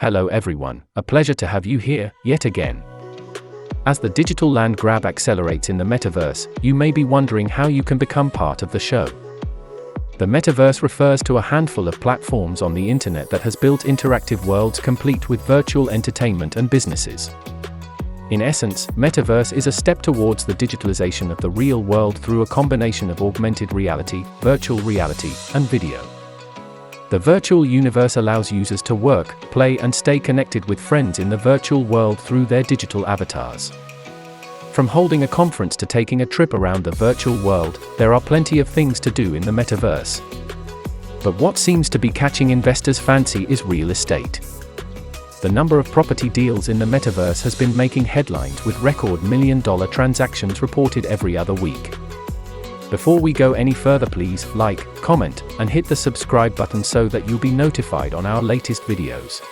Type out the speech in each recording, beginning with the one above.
Hello everyone, a pleasure to have you here, yet again. As the digital land grab accelerates in the Metaverse, you may be wondering how you can become part of the show. The Metaverse refers to a handful of platforms on the internet that has built interactive worlds complete with virtual entertainment and businesses. In essence, Metaverse is a step towards the digitalization of the real world through a combination of augmented reality, virtual reality, and video. The virtual universe allows users to work, play and stay connected with friends in the virtual world through their digital avatars. From holding a conference to taking a trip around the virtual world, there are plenty of things to do in the Metaverse. But what seems to be catching investors' fancy is real estate. The number of property deals in the Metaverse has been making headlines with record million-dollar transactions reported every other week. Before we go any further, please like, comment, and hit the subscribe button so that you'll be notified on our latest videos.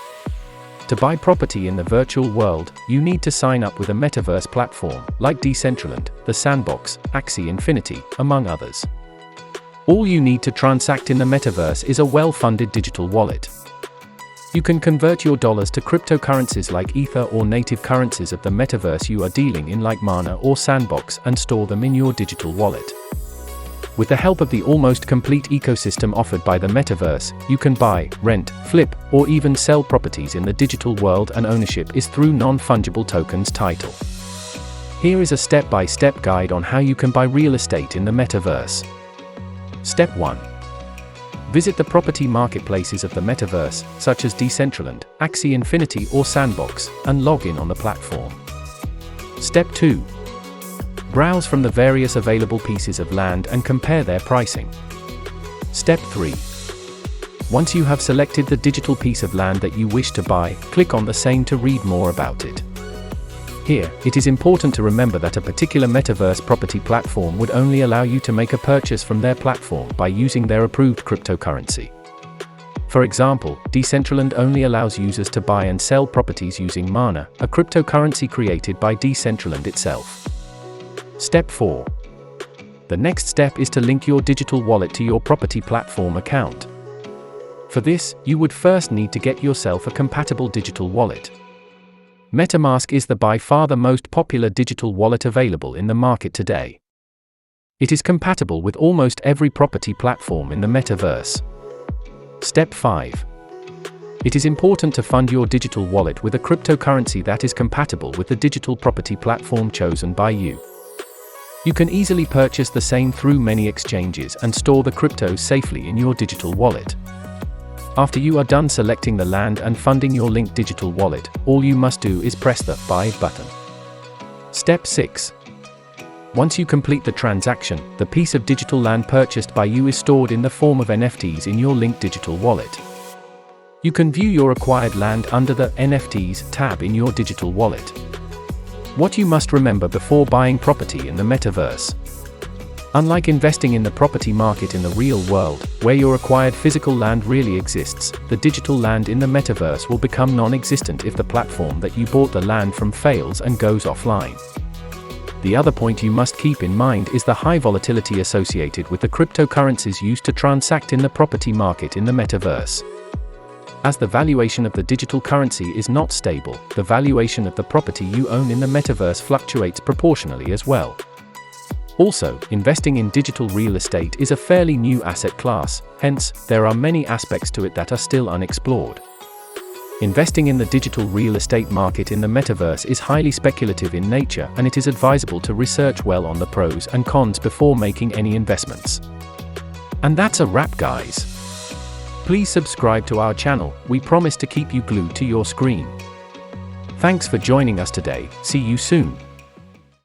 To buy property in the virtual world, you need to sign up with a Metaverse platform, like Decentraland, The Sandbox, Axie Infinity, among others. All you need to transact in the Metaverse is a well-funded digital wallet. You can convert your dollars to cryptocurrencies like Ether or native currencies of the Metaverse you are dealing in like Mana or Sandbox and store them in your digital wallet. With the help of the almost complete ecosystem offered by the Metaverse, you can buy, rent, flip, or even sell properties in the digital world, and ownership is through non-fungible tokens title. Here is a step-by-step guide on how you can buy real estate in the Metaverse. Step 1. Visit the property marketplaces of the Metaverse, such as Decentraland, Axie Infinity or Sandbox, and log in on the platform. Step 2. Browse from the various available pieces of land and compare their pricing. Step 3. Once you have selected the digital piece of land that you wish to buy, click on the same to read more about it. Here, it is important to remember that a particular Metaverse property platform would only allow you to make a purchase from their platform by using their approved cryptocurrency. For example, Decentraland only allows users to buy and sell properties using Mana, a cryptocurrency created by Decentraland itself. Step 4. The next step is to link your digital wallet to your property platform account. For this, you would first need to get yourself a compatible digital wallet. MetaMask is by far the most popular digital wallet available in the market today. It is compatible with almost every property platform in the Metaverse. Step 5. It is important to fund your digital wallet with a cryptocurrency that is compatible with the digital property platform chosen by you. You can easily purchase the same through many exchanges and store the cryptos safely in your digital wallet. After you are done selecting the land and funding your linked digital wallet, all you must do is press the Buy button. Step 6. Once you complete the transaction, the piece of digital land purchased by you is stored in the form of NFTs in your linked digital wallet. You can view your acquired land under the NFTs tab in your digital wallet. What you must remember before buying property in the Metaverse. Unlike investing in the property market in the real world, where your acquired physical land really exists, the digital land in the Metaverse will become non-existent if the platform that you bought the land from fails and goes offline. The other point you must keep in mind is the high volatility associated with the cryptocurrencies used to transact in the property market in the Metaverse. As the valuation of the digital currency is not stable, the valuation of the property you own in the Metaverse fluctuates proportionally as well. Also, investing in digital real estate is a fairly new asset class, hence, there are many aspects to it that are still unexplored. Investing in the digital real estate market in the Metaverse is highly speculative in nature, and it is advisable to research well on the pros and cons before making any investments. And that's a wrap, guys. Please subscribe to our channel, we promise to keep you glued to your screen. Thanks for joining us today, see you soon.